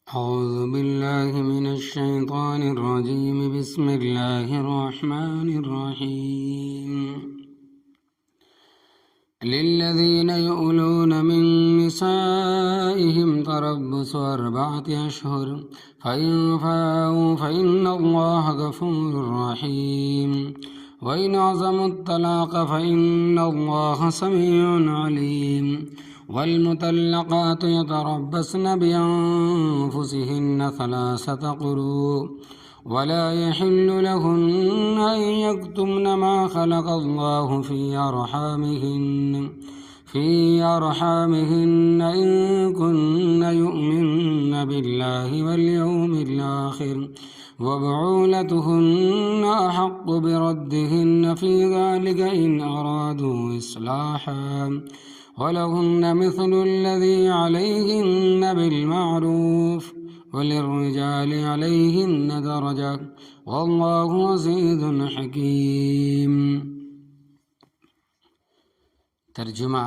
أعوذ بالله من الشيطان الرجيم. بسم الله الرحمن الرحيم. للذين يؤلون من نسائهم تربص 4 أشهر فإن فاءوا فإن الله غفور رحيم. وإن عزموا الطلاق فإن الله سميع عليم. والمطلقات يتربصن بأنفسهن 3 قروء ولا يحل لهن أن يكتمن ما خلق الله في أرحامهن إن كن يؤمن بالله واليوم الآخر وبعولتهن أحق بردهن في ذلك إن أرادوا إصلاحا ولهن مثل الذي عليهن بالمعروف وللرجال عليهن درجة والله عزيز حکیم. ترجمہ: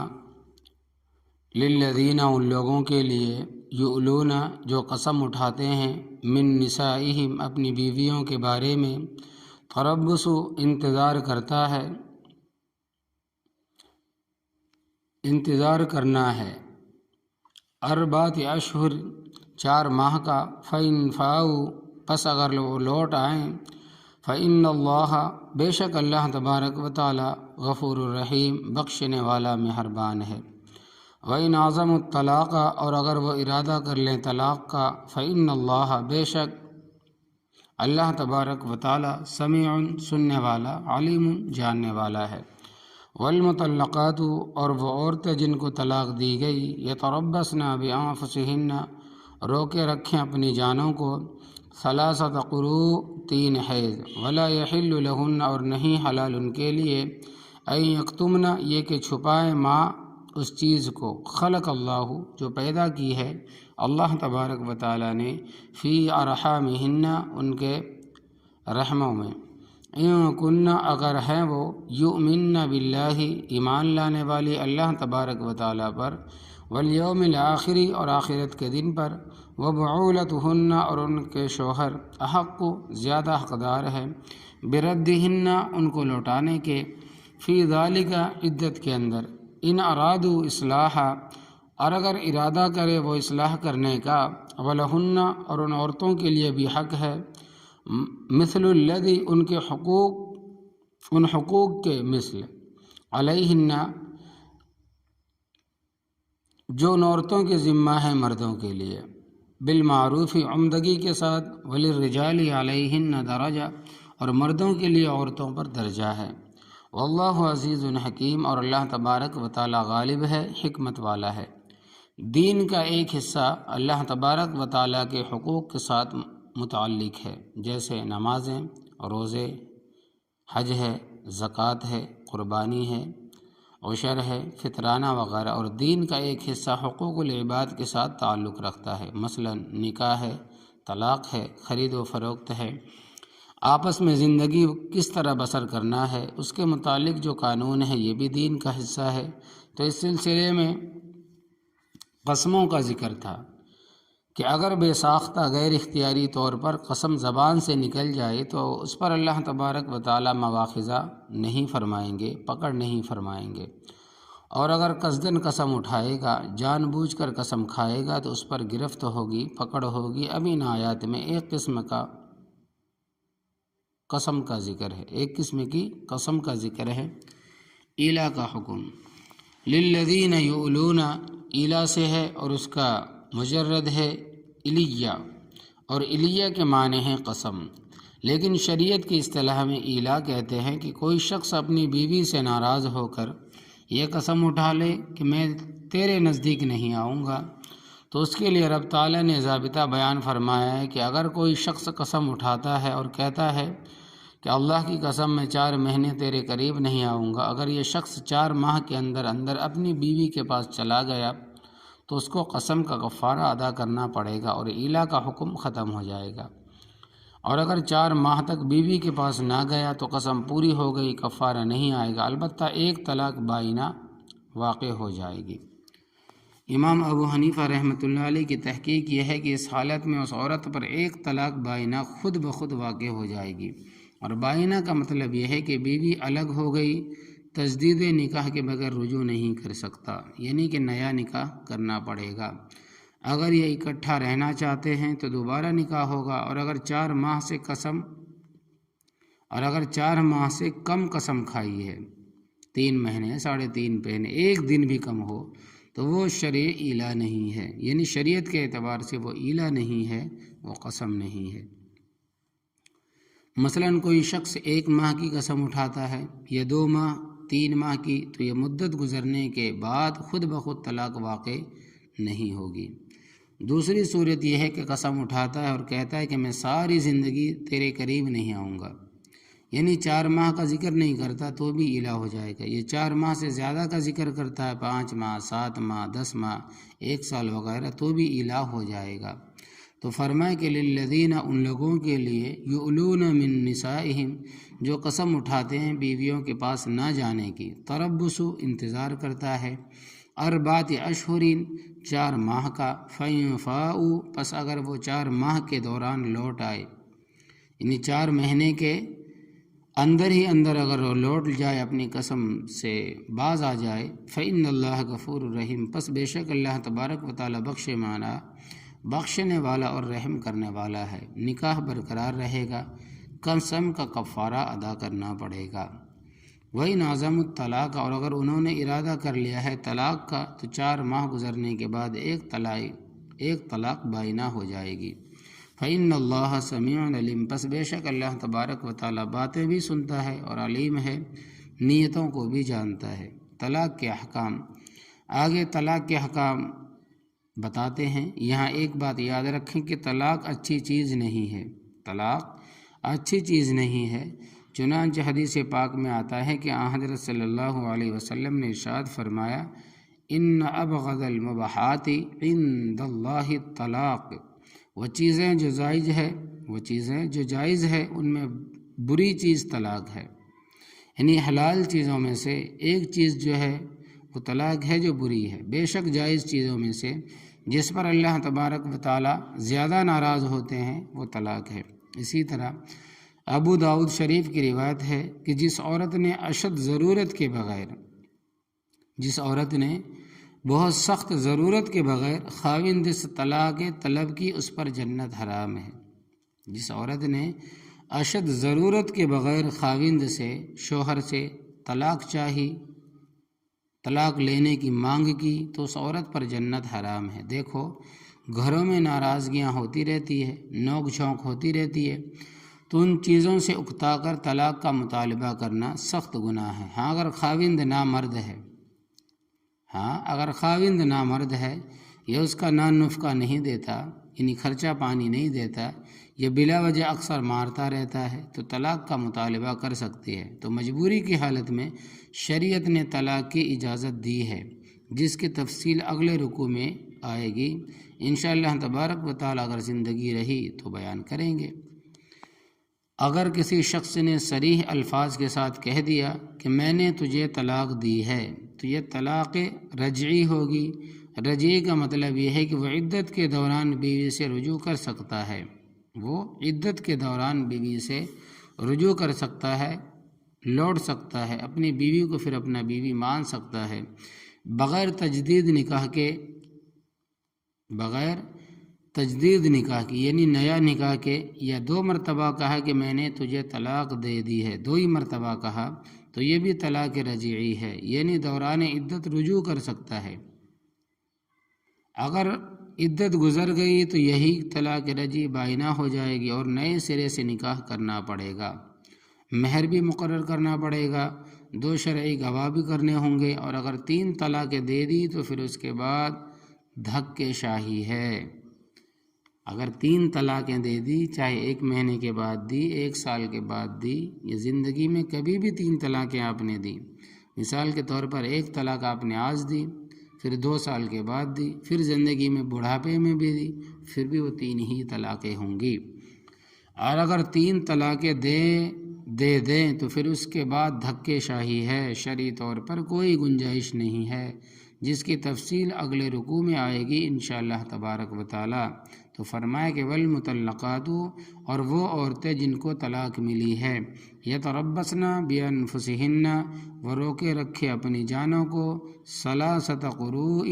للذین، ان لوگوں کے لیے، یؤلون، جو قسم اٹھاتے ہیں، من نسائہم، اپنی بیویوں کے بارے میں، تربص، انتظار کرنا ہے، 4 اشہر، 4 ماہ کا، فإن فاؤ، پس اگر وہ لوٹ آئیں، فإن اللہ، بے شک اللہ تبارک و تعالی، غفور الرحیم، بخشنے والا مہربان ہے. وإن عزموا الطلاق، اور اگر وہ ارادہ کر لیں طلاق کا، فإن اللہ، بے شک اللہ تبارک و تعالی، سمیع، سننے والا، علیم، جاننے والا ہے. والمطلقات، اور وہ عورتیں جن کو طلاق دی گئی، یتربصن بانفسہن، روکے رکھیں اپنی جانوں کو، 3 قروء، 3 حیض، ولا یحل لہن، اور نہیں حلال ان کے لیے، ان یکتمن، یہ کہ چھپائیں، ما، اس چیز کو، خلق اللہ، جو پیدا کی ہے اللہ تبارک و تعالی نے، فی ارحامہن، ان کے رحموں میں، ان کن، اگر ہیں وہ، یؤمن باللہ، ایمان لانے والی اللہ تبارک و تعالی پر، والیوم الآخر، اور آخرت کے دن پر، وبعولتہن، اور ان کے شوہر، احق، زیادہ حقدار ہے، بردہن، ان کو لوٹانے کے، فی ذالک، عدت کے اندر، ان ارادوا اصلاحا، اور اگر ارادہ کرے وہ اصلاح کرنے کا، ولہن، اور ان عورتوں کے لیے بھی حق ہے، مثل الذی، ان حقوق کے مثل، علیہن، جو ان عورتوں کے ذمہ ہے مردوں کے لیے، بالمعروف، عمدگی کے ساتھ، وللرجال علیہن درجہ، اور مردوں کے لیے عورتوں پر درجہ ہے. واللہ عزیز حکیم، اور اللہ تبارک و تعالی غالب ہے، حکمت والا ہے. دین کا ایک حصہ اللہ تبارک و تعالی کے حقوق کے ساتھ متعلق ہے، جیسے نمازیں، روزے، حج ہے، زکوٰۃ ہے، قربانی ہے، عشر ہے، فطرانہ وغیرہ. اور دین کا ایک حصہ حقوق العباد کے ساتھ تعلق رکھتا ہے، مثلا نکاح ہے، طلاق ہے، خرید و فروخت ہے، آپس میں زندگی کس طرح بسر کرنا ہے، اس کے متعلق جو قانون ہے، یہ بھی دین کا حصہ ہے. تو اس سلسلے میں قسموں کا ذکر تھا کہ اگر بے ساختہ غیر اختیاری طور پر قسم زبان سے نکل جائے تو اس پر اللہ تبارک و تعالی مواخذہ نہیں فرمائیں گے، پکڑ نہیں فرمائیں گے. اور اگر قصدن قسم اٹھائے گا، جان بوجھ کر قسم کھائے گا، تو اس پر گرفت ہوگی، پکڑ ہوگی. اب ان آیات میں ایک قسم کا قسم کا ذکر ہے، ایک قسم کی قسم کا ذکر ہے. ایلا کا حکم، للذین یؤلون، ایلا سے ہے اور اس کا مجرد ہے الیہ، اور الیہ کے معنی ہیں قسم. لیکن شریعت کی اصطلاح میں ایلا کہتے ہیں کہ کوئی شخص اپنی بیوی سے ناراض ہو کر یہ قسم اٹھا لے کہ میں تیرے نزدیک نہیں آؤں گا. تو اس کے لیے رب تعالیٰ نے ضابطہ بیان فرمایا ہے کہ اگر کوئی شخص قسم اٹھاتا ہے اور کہتا ہے کہ اللہ کی قسم میں 4 مہینے تیرے قریب نہیں آؤں گا، اگر یہ شخص 4 ماہ کے اندر اپنی بیوی کے پاس چلا گیا تو اس کو قسم کا کفارہ ادا کرنا پڑے گا اور ایلا کا حکم ختم ہو جائے گا. اور اگر 4 ماہ تک بیوی کے پاس نہ گیا تو قسم پوری ہو گئی، کفارہ نہیں آئے گا، البتہ 1 طلاق بائنہ واقع ہو جائے گی. امام ابو حنیفہ رحمۃ اللہ علیہ کی تحقیق یہ ہے کہ اس حالت میں اس عورت پر ایک طلاق بائنہ خود بخود واقع ہو جائے گی، اور بائنہ کا مطلب یہ ہے کہ بیوی الگ ہو گئی، تجدید نکاح کے بغیر رجوع نہیں کر سکتا، یعنی کہ نیا نکاح کرنا پڑے گا۔ اگر یہ اکٹھا رہنا چاہتے ہیں تو دوبارہ نکاح ہوگا، اور اگر 4 ماہ سے کم قسم کھائی ہے، 3 مہینے 3.5 مہینے، ایک دن بھی کم ہو، تو وہ شرعی ایلا نہیں ہے، یعنی شریعت کے اعتبار سے وہ ایلا نہیں ہے، وہ قسم نہیں ہے۔ مثلا کوئی شخص 1 ماہ کی قسم اٹھاتا ہے یا 2 ماہ 3 ماہ کی، تو یہ مدت گزرنے کے بعد خود بخود طلاق واقع نہیں ہوگی۔ دوسری صورت یہ ہے کہ قسم اٹھاتا ہے اور کہتا ہے کہ میں ساری زندگی تیرے قریب نہیں آؤں گا، یعنی 4 ماہ کا ذکر نہیں کرتا تو بھی ایلا ہو جائے گا۔ یہ 4 ماہ سے زیادہ کا ذکر کرتا ہے، 5 ماہ 7 ماہ 10 ماہ 1 سال وغیرہ، تو بھی ایلا ہو جائے گا۔ تو فرمائے کہ للذین، ان لوگوں کے لیے، یؤلون من نسائہم، جو قسم اٹھاتے ہیں بیویوں کے پاس نہ جانے کی، تربص، انتظار کرتا ہے، 4 اشہر، 4 ماہ کا، فإن فاؤوا، پس اگر وہ 4 ماہ کے دوران لوٹ آئے، یعنی 4 مہینے کے اندر ہی اندر اگر وہ لوٹ جائے، اپنی قسم سے باز آ جائے، فإن اللہ غفور رحیم، پس بے شک اللہ تبارک و تعالی بخشنے والا اور رحم کرنے والا ہے۔ نکاح برقرار رہے گا، قسم کا کفارہ ادا کرنا پڑے گا۔ وہی نازم الطلاق، اور اگر انہوں نے ارادہ کر لیا ہے طلاق کا، تو 4 ماہ گزرنے کے بعد ایک طلاق بائنہ ہو جائے گی۔ فإن اللہ سمیع علیم، پس بے شک اللہ تبارک و تعالی باتیں بھی سنتا ہے اور علیم ہے، نیتوں کو بھی جانتا ہے۔ طلاق کے احکام، آگے طلاق کے احکام بتاتے ہیں۔ یہاں ایک بات یاد رکھیں کہ طلاق اچھی چیز نہیں ہے، طلاق اچھی چیز نہیں ہے۔ چنانچہ حدیث پاک میں آتا ہے کہ حضرت صلی اللہ علیہ وسلم نے ارشاد فرمایا، ان ابغض المباحات عند اللہ الطلاق، وہ چیزیں جو جائز ہے ان میں بری چیز طلاق ہے، یعنی حلال چیزوں میں سے ایک چیز جو ہے وہ طلاق ہے جو بری ہے۔ بے شک جائز چیزوں میں سے جس پر اللہ تبارک و تعالی زیادہ ناراض ہوتے ہیں وہ طلاق ہے۔ اسی طرح ابو داؤد شریف کی روایت ہے کہ جس عورت نے اشد ضرورت کے بغیر، جس عورت نے بہت سخت ضرورت کے بغیر خاوند سے طلاق طلب کی، اس پر جنت حرام ہے۔ جس عورت نے اشد ضرورت کے بغیر خاوند سے، شوہر سے طلاق چاہی، طلاق لینے کی مانگ کی، تو اس عورت پر جنت حرام ہے۔ دیکھو گھروں میں ناراضگیاں ہوتی رہتی ہے، نوک جھونک ہوتی رہتی ہے، تو ان چیزوں سے اکتا کر طلاق کا مطالبہ کرنا سخت گناہ ہے۔ اگر خاوند نامرد ہے، یا اس کا نان نفقہ نہیں دیتا، یعنی خرچہ پانی نہیں دیتا، یا بلا وجہ اکثر مارتا رہتا ہے، تو طلاق کا مطالبہ کر سکتی ہے۔ تو مجبوری کی حالت میں شریعت نے طلاق کی اجازت دی ہے، جس کی تفصیل اگلے رکوع میں آئے گی انشاءاللہ تبارک و تعالی، اگر زندگی رہی تو بیان کریں گے۔ اگر کسی شخص نے صریح الفاظ کے ساتھ کہہ دیا کہ میں نے تجھے طلاق دی ہے، تو یہ طلاق رجعی ہوگی۔ رجعی کا مطلب یہ ہے کہ وہ عدت کے دوران بیوی سے رجوع کر سکتا ہے، لوٹ سکتا ہے، اپنی بیوی کو پھر اپنا بیوی مان سکتا ہے، بغیر تجدید نکاح کی، یعنی نیا نکاح کے، یا 2 مرتبہ کہا کہ میں نے تجھے طلاق دے دی ہے، 2 ہی مرتبہ کہا، تو یہ بھی طلاق رجعی ہے، یعنی دوران عدت رجوع کر سکتا ہے۔ اگر عدت گزر گئی تو یہی طلاق رجعی بائنہ ہو جائے گی، اور نئے سرے سے نکاح کرنا پڑے گا، مہر بھی مقرر کرنا پڑے گا، 2 شرعی گواہ بھی کرنے ہوں گے، اور اگر 3 طلاقیں دے دی تو پھر اس کے بعد دھکے شاہی ہے۔ اگر 3 طلاقیں دے دی، چاہے 1 مہینے کے بعد دی، 1 سال کے بعد دی، یا زندگی میں کبھی بھی 3 طلاقیں آپ نے دی، مثال کے طور پر 1 طلاق آپ نے آج دی، پھر 2 سال کے بعد دی، پھر زندگی میں بڑھاپے میں بھی دی، پھر بھی وہ 3 ہی طلاقیں ہوں گی۔ اور اگر 3 طلاقیں دے دیں تو پھر اس کے بعد دھکے شاہی ہے، شرعی طور پر کوئی گنجائش نہیں ہے، جس کی تفصیل اگلے رکوع میں آئے گی انشاءاللہ تبارک و تعالی۔ تو فرمایا کہ والمطلقات، اور وہ عورتیں جن کو طلاق ملی ہے، یتربصن بانفسہن، وہ روکے رکھے اپنی جانوں کو، ثلاثۃ قروء،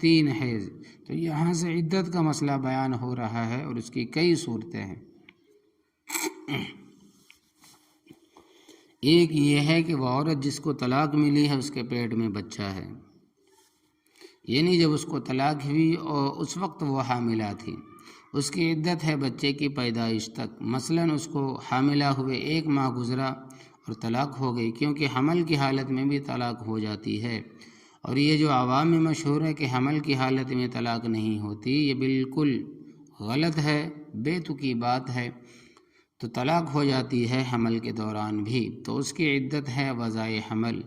3 حیض۔ تو یہاں سے عدت کا مسئلہ بیان ہو رہا ہے اور اس کی کئی صورتیں ہیں۔ ایک یہ ہے کہ وہ عورت جس کو طلاق ملی ہے اس کے پیٹ میں بچہ ہے، یعنی جب اس کو طلاق ہوئی اور اس وقت وہ حاملہ تھی، اس کی عدت ہے بچے کی پیدائش تک۔ مثلاً اس کو حاملہ ہوئے 1 ماہ گزرا اور طلاق ہو گئی، کیونکہ حمل کی حالت میں بھی طلاق ہو جاتی ہے، اور یہ جو عوام میں مشہور ہے کہ حمل کی حالت میں طلاق نہیں ہوتی، یہ بالکل غلط ہے، بے تکی بات ہے۔ تو طلاق ہو جاتی ہے حمل کے دوران بھی، تو اس کی عدت ہے وضع حمل،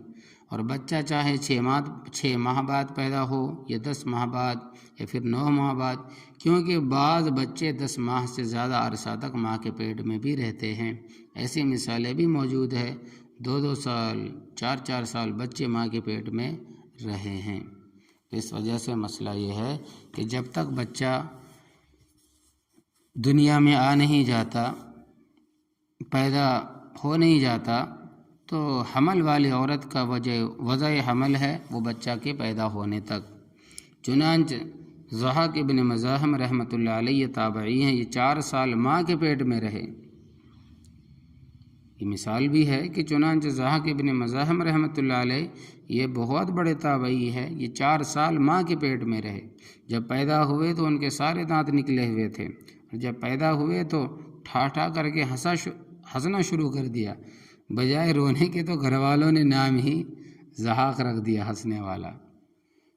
اور بچہ چاہے 6 ماہ بعد پیدا ہو یا 10 ماہ بعد یا پھر 9 ماہ بعد، کیونکہ بعض بچے 10 ماہ سے زیادہ عرصہ تک ماں کے پیٹ میں بھی رہتے ہیں۔ ایسی مثالیں بھی موجود ہے، 2 سال 4 سال بچے ماں کے پیٹ میں رہے ہیں۔ اس وجہ سے مسئلہ یہ ہے کہ جب تک بچہ دنیا میں آ نہیں جاتا، پیدا ہو نہیں جاتا، تو حمل والی عورت کا وضع حمل ہے وہ بچہ کے پیدا ہونے تک۔ چنانچہ ضحاک ابن مزاحم رحمۃ اللہ علیہ تابعی ہیں، یہ 4 سال ماں کے پیٹ میں رہے۔ یہ مثال بھی ہے کہ چنانچہ ضحاک ابن مزاحم رحمۃ اللہ علیہ یہ بہت بڑے تابعی ہے، یہ 4 سال ماں کے پیٹ میں رہے۔ جب پیدا ہوئے تو ان کے سارے دانت نکلے ہوئے تھے، اور جب پیدا ہوئے تو ٹھا کر کے ہنسنا شروع کر دیا، بجائے رونے کے تو گھر والوں نے نام ہی ضحاک رکھ دیا، ہنسنے والا۔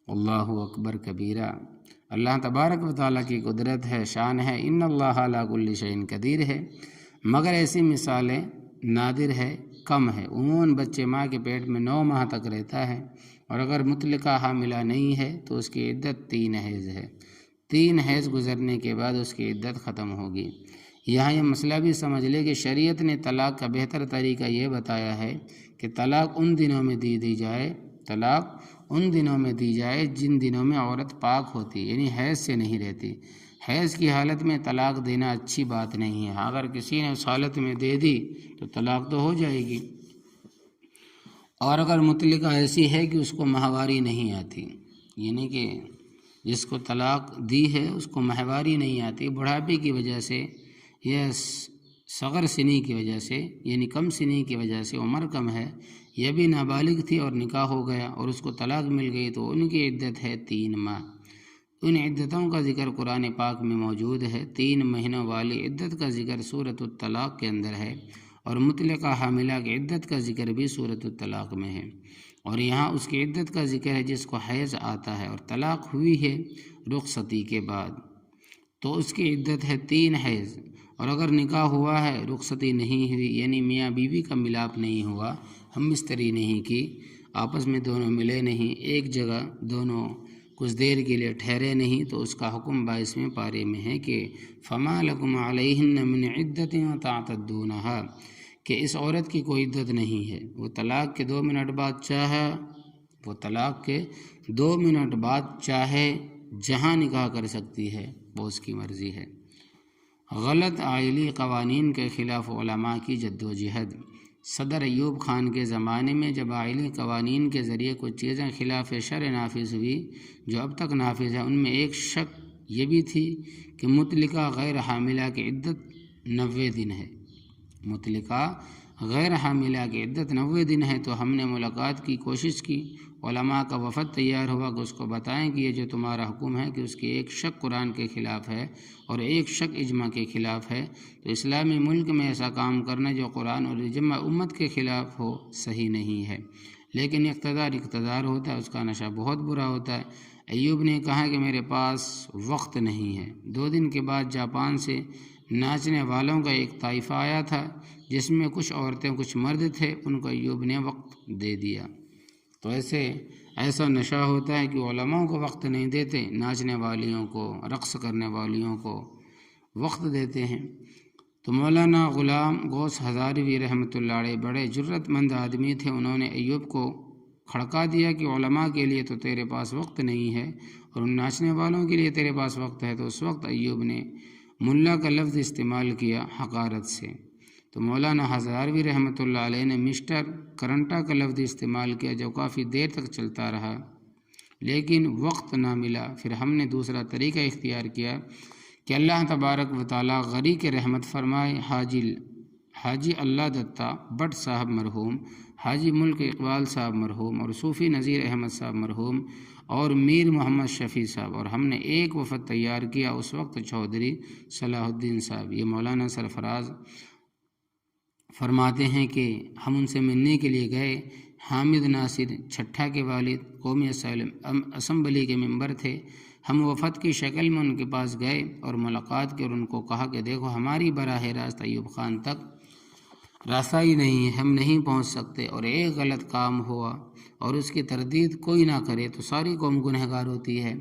اللہ اکبر کبیرہ، اللہ تبارک و تعالیٰ کی قدرت ہے، شان ہے، ان اللہ علی کل شیء قدیر ہے، مگر ایسی مثالیں نادر ہے، کم ہے۔ عموماً بچے ماں کے پیٹ میں 9 ماہ تک رہتا ہے، اور اگر مطلقہ حاملہ نہیں ہے تو اس کی عدت 3 حیض ہے۔ 3 حیض گزرنے کے بعد اس کی عدت ختم ہوگی۔ یہاں یہ مسئلہ بھی سمجھ لے کہ شریعت نے طلاق کا بہتر طریقہ یہ بتایا ہے کہ طلاق ان دنوں میں دی جائے جن دنوں میں عورت پاک ہوتی، یعنی حیض سے نہیں رہتی۔ حیض کی حالت میں طلاق دینا اچھی بات نہیں ہے، اگر کسی نے اس حالت میں دے دی تو طلاق تو ہو جائے گی۔ اور اگر مطلقہ ایسی ہے کہ اس کو ماہواری نہیں آتی، یعنی کہ جس کو طلاق دی ہے اس کو ماہواری نہیں آتی، بڑھاپے کی وجہ سے یا صغر سنی کی وجہ سے، یعنی کم سنی کی وجہ سے، عمر کم ہے، یہ بھی نابالغ تھی اور نکاح ہو گیا اور اس کو طلاق مل گئی، تو ان کی عدت ہے 3 ماہ۔ ان عدتوں کا ذکر قرآن پاک میں موجود ہے، 3 مہینوں والی عدت کا ذکر سورۃ الطلاق کے اندر ہے، اور مطلقہ حاملہ کی عدت کا ذکر بھی سورۃ الطلاق میں ہے، اور یہاں اس کی عدت کا ذکر ہے جس کو حیض آتا ہے اور طلاق ہوئی ہے رخصتی کے بعد، تو اس کی عدت ہے 3 حیض۔ اور اگر نکاح ہوا ہے، رخصتی نہیں ہوئی، یعنی میاں بیوی کا ملاپ نہیں ہوا، ہم مستری نہیں کی، آپس میں دونوں ملے نہیں، ایک جگہ دونوں کچھ دیر کے لیے ٹھہرے نہیں، تو اس کا حکم 22ویں پارے میں ہے کہ فما لکم علیہن من عدت تعتدونہا، کہ اس عورت کی کوئی عدت نہیں ہے، وہ طلاق کے 2 منٹ بعد چاہے جہاں نکاح کر سکتی ہے، وہ اس کی مرضی ہے۔ غلط آئلی قوانین کے خلاف علماء کی جد و جہد۔ صدر ایوب خان کے زمانے میں جب آئلی قوانین کے ذریعے کچھ چیزیں خلاف شرع نافذ ہوئی جو اب تک نافذ ہے، ان میں ایک شک یہ بھی تھی کہ مطلقہ غیر حاملہ کی عدت 90 دن ہے۔ مطلقہ غیر حاملہ کی عدت 90 دن ہے، تو ہم نے ملاقات کی کوشش کی، علماء کا وفد تیار ہوا کہ اس کو بتائیں کہ یہ جو تمہارا حکم ہے کہ اس کی ایک شک قرآن کے خلاف ہے اور ایک شک اجماع کے خلاف ہے، تو اسلامی ملک میں ایسا کام کرنا جو قرآن اور اجماع امت کے خلاف ہو صحیح نہیں ہے، لیکن اقتدار ہوتا ہے، اس کا نشہ بہت برا ہوتا ہے۔ ایوب نے کہا کہ میرے پاس وقت نہیں ہے۔ 2 دن کے بعد جاپان سے ناچنے والوں کا ایک طائفہ آیا تھا، جس میں کچھ عورتیں کچھ مرد تھے، ان کو ایوب نے وقت دے دیا۔ تو ایسا نشہ ہوتا ہے کہ علماء کو وقت نہیں دیتے، ناچنے والیوں کو، رقص کرنے والیوں کو وقت دیتے ہیں۔ تو مولانا غلام غوث ہزاروی رحمۃ اللہ علیہ بڑے جرت مند آدمی تھے، انہوں نے ایوب کو کھڑکا دیا کہ علماء کے لیے تو تیرے پاس وقت نہیں ہے اور ان ناچنے والوں کے لیے تیرے پاس وقت ہے، تو اس وقت ایوب نے ملا کا لفظ استعمال کیا حقارت سے۔ تو مولانا ہزاروی رحمۃ اللہ علیہ نے مسٹر کرنٹا کا لفظ استعمال کیا، جو کافی دیر تک چلتا رہا لیکن وقت نہ ملا۔ پھر ہم نے دوسرا طریقہ اختیار کیا کہ اللہ تبارک و تعالیٰ غری کے رحمت فرمائے حاجی اللہ دتہ بٹ صاحب مرحوم، حاجی ملک اقبال صاحب مرحوم، اور صوفی نذیر احمد صاحب مرحوم، اور میر محمد شفیع صاحب، اور ہم نے ایک وفد تیار کیا اس وقت چودھری صلاح الدین صاحب۔ یہ مولانا سرفراز فرماتے ہیں کہ ہم ان سے ملنے کے لیے گئے۔ حامد ناصر چھٹا کے والد قومی اسمبلی کے ممبر تھے۔ ہم وفد کی شکل میں ان کے پاس گئے اور ملاقات کی اور ان کو کہا کہ دیکھو ہماری براہ راست ایوب خان تک رسائی نہیں ہے، ہم نہیں پہنچ سکتے، اور ایک غلط کام ہوا اور اس کی تردید کوئی نہ کرے تو ساری قوم گنہگار ہوتی ہے،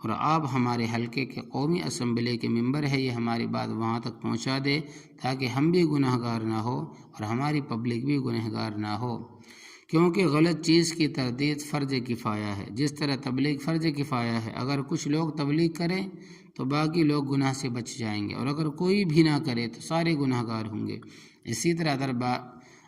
اور آپ ہمارے حلقے کے قومی اسمبلی کے ممبر ہے، یہ ہماری بات وہاں تک پہنچا دے تاکہ ہم بھی گنہگار نہ ہو اور ہماری پبلک بھی گنہگار نہ ہو، کیونکہ غلط چیز کی تردید فرض کفایہ ہے، جس طرح تبلیغ فرض کفایہ ہے۔ اگر کچھ لوگ تبلیغ کریں تو باقی لوگ گناہ سے بچ جائیں گے، اور اگر کوئی بھی نہ کرے تو سارے گنہگار ہوں گے۔ اسی طرح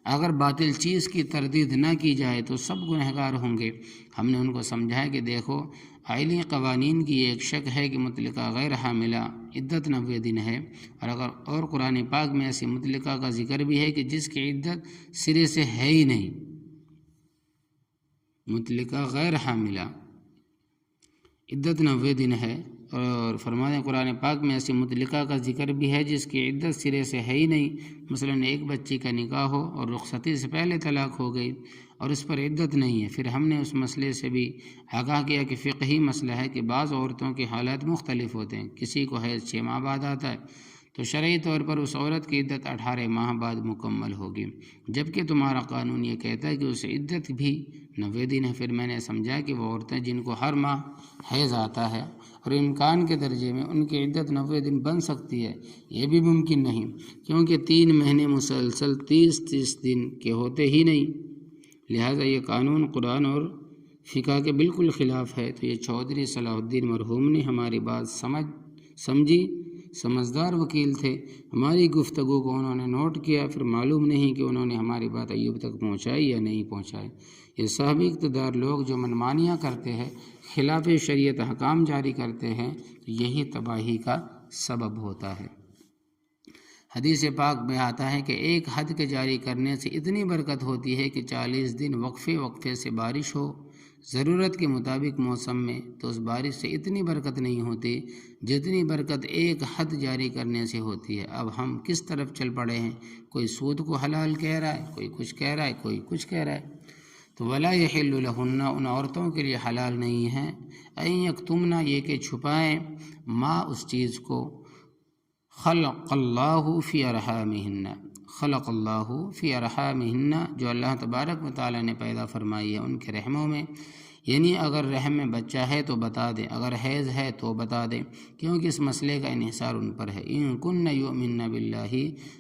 اگر باطل چیز کی تردید نہ کی جائے تو سب گنہگار ہوں گے۔ ہم نے ان کو سمجھایا کہ دیکھو آئلی قوانین کی ایک شک ہے کہ مطلقہ غیر حاملہ عدت 90 دن ہے، اور قرآن پاک میں ایسی مطلقہ کا ذکر بھی ہے کہ جس کی عدت سرے سے ہے ہی نہیں۔ مطلقہ غیر حاملہ عدت 90 دن ہے، اور فرماتے ہیں قرآن پاک میں ایسی مطلقہ کا ذکر بھی ہے جس کی عدت سرے سے ہے ہی نہیں۔ مثلاً ایک بچی کا نکاح ہو اور رخصتی سے پہلے طلاق ہو گئی اور اس پر عدت نہیں ہے۔ پھر ہم نے اس مسئلے سے بھی آگاہ کیا کہ فقہی مسئلہ ہے کہ بعض عورتوں کے حالات مختلف ہوتے ہیں، کسی کو حیض 6 ماہ بعد آتا ہے تو شرعی طور پر اس عورت کی عدت 18 ماہ بعد مکمل ہوگی، جبکہ تمہارا قانون یہ کہتا ہے کہ اسے عدت بھی 90 دن ہے۔ پھر میں نے سمجھا کہ وہ عورتیں جن کو ہر ماہ حیض آتا ہے اور امکان کے درجے میں ان کی عدت 90 دن بن سکتی ہے، یہ بھی ممکن نہیں، کیونکہ 3 مہینے مسلسل 30 دن کے ہوتے ہی نہیں، لہٰذا یہ قانون قرآن اور فقہ کے بالکل خلاف ہے۔ تو یہ چودھری صلاح الدین مرحوم نے ہماری بات سمجھی، سمجھدار وکیل تھے، ہماری گفتگو کو انہوں نے نوٹ کیا، پھر معلوم نہیں کہ انہوں نے ہماری بات ایوب تک پہنچائی یا نہیں پہنچائی۔ یہ صاحب اقتدار لوگ جو منمانیاں کرتے ہیں، خلاف شریعت حکام جاری کرتے ہیں، یہی تباہی کا سبب ہوتا ہے۔ حدیث پاک میں آتا ہے کہ ایک حد کے جاری کرنے سے اتنی برکت ہوتی ہے کہ 40 دن وقفے سے بارش ہو ضرورت کے مطابق موسم میں، تو اس بارش سے اتنی برکت نہیں ہوتی جتنی برکت ایک حد جاری کرنے سے ہوتی ہے۔ اب ہم کس طرف چل پڑے ہیں، کوئی سود کو حلال کہہ رہا ہے، کوئی کچھ کہہ رہا ہے، کوئی کچھ کہہ رہا ہے۔ تو ولا یحل لہن، ان عورتوں کے لیے حلال نہیں ہے، ان یکتمنا، یہ کہ چھپائیں، ما اس چیز کو، خلق اللہ فی ارحامہن، خلق اللہ فی ارحامہن، جو اللہ تبارک و تعالیٰ نے پیدا فرمائی ہے ان کے رحموں میں، یعنی اگر رحم میں بچہ ہے تو بتا دیں، اگر حیض ہے تو بتا دیں، کیونکہ اس مسئلے کا انحصار ان پر ہے۔ ان کن یؤمن باللہ،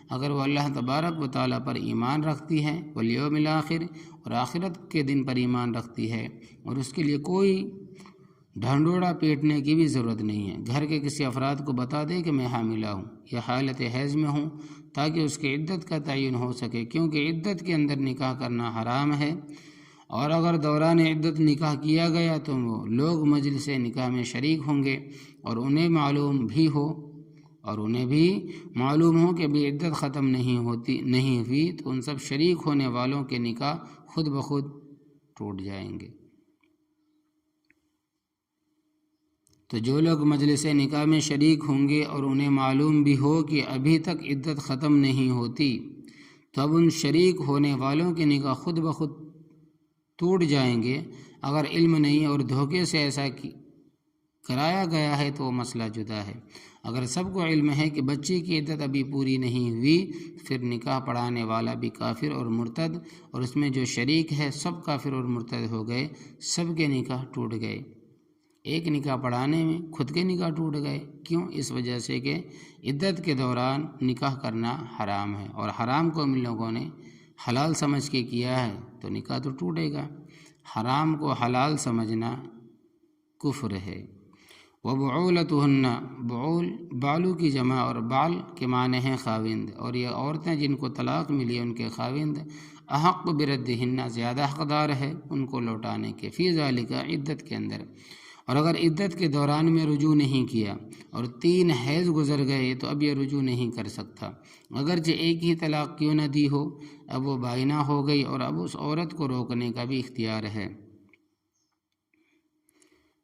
اگر وہ اللہ تبارک و تعالیٰ پر ایمان رکھتی ہے، والیوم الآخر، اور آخرت کے دن پر ایمان رکھتی ہے، اور اس کے لیے کوئی ڈھنڈوڑا پیٹنے کی بھی ضرورت نہیں ہے، گھر کے کسی افراد کو بتا دے کہ میں حاملہ ہوں یا حالت حیض میں ہوں، تاکہ اس کی عدت کا تعین ہو سکے، کیونکہ عدت کے اندر نکاح کرنا حرام ہے، اور اگر دوران عدت نکاح کیا گیا تو وہ لوگ مجلس نکاح میں شریک ہوں گے، اور انہیں بھی معلوم ہو کہ ابھی عدت ختم نہیں ہوئی، تو ان سب شریک ہونے والوں کے نکاح خود بخود ٹوٹ جائیں گے۔ تو جو لوگ مجلس نکاح میں شریک ہوں گے اور انہیں معلوم بھی ہو کہ ابھی تک عدت ختم نہیں ہوتی، تو اب ان شریک ہونے والوں کے نکاح خود بخود ٹوٹ جائیں گے۔ اگر علم نہیں اور دھوکے سے ایسا کرایا گیا ہے تو وہ مسئلہ جدا ہے۔ اگر سب کو علم ہے کہ بچی کی عدت ابھی پوری نہیں ہوئی، پھر نکاح پڑھانے والا بھی کافر اور مرتد، اور اس میں جو شریک ہے سب کافر اور مرتد ہو گئے، سب کے نکاح ٹوٹ گئے۔ ایک نکاح پڑھانے میں خود کے نکاح ٹوٹ گئے، کیوں؟ اس وجہ سے کہ عدت کے دوران نکاح کرنا حرام ہے، اور حرام کو ان لوگوں نے حلال سمجھ کے کیا ہے، تو نکاح تو ٹوٹے گا۔ حرام کو حلال سمجھنا کفر ہے۔ وبعولتہن، بعول بالو کی جمع اور بال کے معنی ہیں خاوند، اور یہ عورتیں جن کو طلاق ملی ان کے خاوند احق بردہن، زیادہ حقدار ہے ان کو لوٹانے کے، فی ذالک، عدت کے اندر۔ اور اگر عدت کے دوران میں رجوع نہیں کیا اور 3 حیض گزر گئے تو اب یہ رجوع نہیں کر سکتا، اگرچہ ایک ہی طلاق کیوں نہ دی ہو، اب وہ بائنہ ہو گئی اور اب اس عورت کو روکنے کا بھی اختیار ہے۔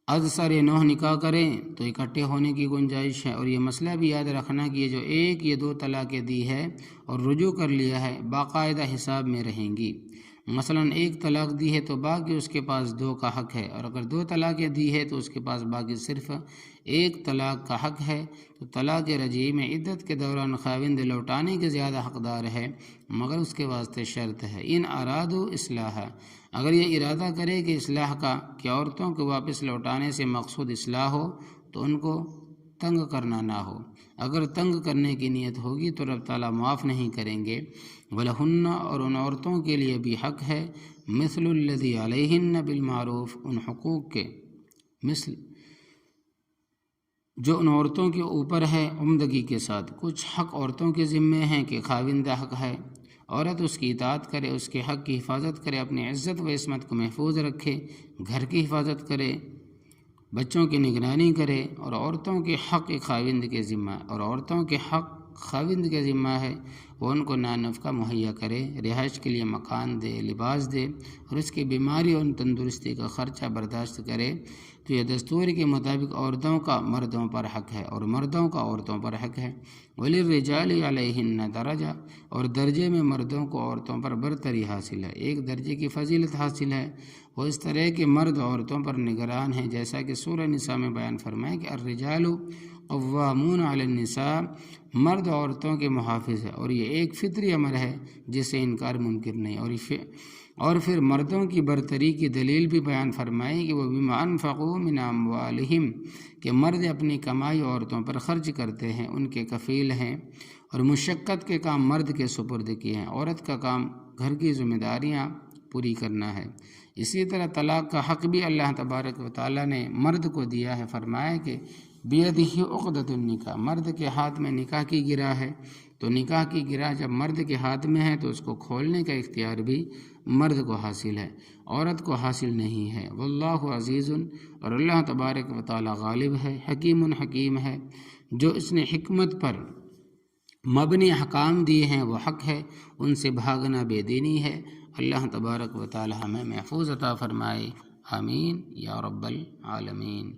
از سر 9 نکاح کریں تو اکٹھے ہونے کی گنجائش ہے، اور یہ مسئلہ بھی یاد رکھنا کہ یہ جو ایک یا 2 طلاقیں دی ہے اور رجوع کر لیا ہے باقاعدہ حساب میں رہیں گی۔ مثلا 1 طلاق دی ہے تو باقی اس کے پاس 2 کا حق ہے، اور اگر 2 طلاقیں دی ہے تو اس کے پاس باقی صرف 1 طلاق کا حق ہے۔ تو طلاق رجعی میں عدت کے دوران خاوند لوٹانے کے زیادہ حقدار ہے، مگر اس کے واسطے شرط ہے، ان ارادو اصلاح، اگر یہ ارادہ کرے کہ اصلاح کا، کہ عورتوں کو واپس لوٹانے سے مقصود اصلاح ہو تو ان کو تنگ کرنا نہ ہو، اگر تنگ کرنے کی نیت ہوگی تو رب تعالیٰ معاف نہیں کریں گے۔ وَلَهُنَّ، اور ان عورتوں کے لیے بھی حق ہے، مثل الذی علیہن بالمعروف، ان حقوق کے مثل جو ان عورتوں کے اوپر ہے عمدگی کے ساتھ۔ کچھ حق عورتوں کے ذمے ہیں کہ خاوند حق ہے، عورت اس کی اطاعت کرے، اس کے حق کی حفاظت کرے، اپنی عزت و عصمت کو محفوظ رکھے، گھر کی حفاظت کرے، بچوں کی نگرانی کرے، اور عورتوں کے حق خاوند کے ذمہ، اور عورتوں کے حق خاوند کے ذمہ ہے وہ ان کو نانفقہ مہیا کرے، رہائش کے لیے مکان دے، لباس دے، اور اس کی بیماری اور تندرستی کا خرچہ برداشت کرے۔ تو یہ دستور کے مطابق عورتوں کا مردوں پر حق ہے اور مردوں کا عورتوں پر حق ہے۔ وَلِلرِّجَالِ عَلَيْهِنَّ درجہ، اور درجے میں مردوں کو عورتوں پر برتری حاصل ہے، ایک درجے کی فضیلت حاصل ہے، وہ اس طرح کہ مرد عورتوں پر نگران ہیں، جیسا کہ سورہ نساء میں بیان فرمائے کہ الرجال قوامون علی النساء، مرد عورتوں کے محافظ ہے، اور یہ ایک فطری امر ہے جس سے انکار ممکن نہیں۔ اور پھر مردوں کی برتری کی دلیل بھی بیان فرمائی کہ وہ بما انفقوا من اموالہم، کہ مرد اپنی کمائی عورتوں پر خرچ کرتے ہیں، ان کے کفیل ہیں، اور مشقت کے کام مرد کے سپرد کیے ہیں، عورت کا کام گھر کی ذمہ داریاں پوری کرنا ہے۔ اسی طرح طلاق کا حق بھی اللہ تبارک و تعالیٰ نے مرد کو دیا ہے، فرمایا کہ بیدہ عقدۃ النکاح، مرد کے ہاتھ میں نکاح کی گرہ ہے، تو نکاح کی گرہ جب مرد کے ہاتھ میں ہے تو اس کو کھولنے کا اختیار بھی مرد کو حاصل ہے، عورت کو حاصل نہیں ہے۔ واللہ عزیز، اور اللہ تبارک و تعالیٰ غالب ہے، حکیم حکیم ہے، جو اس نے حکمت پر مبنی احکام دیے ہیں وہ حق ہے، ان سے بھاگنا بے دینی ہے۔ اللہ تبارک و تعالیٰ ہمیں محفوظ عطا فرمائے، آمین یا رب العالمین۔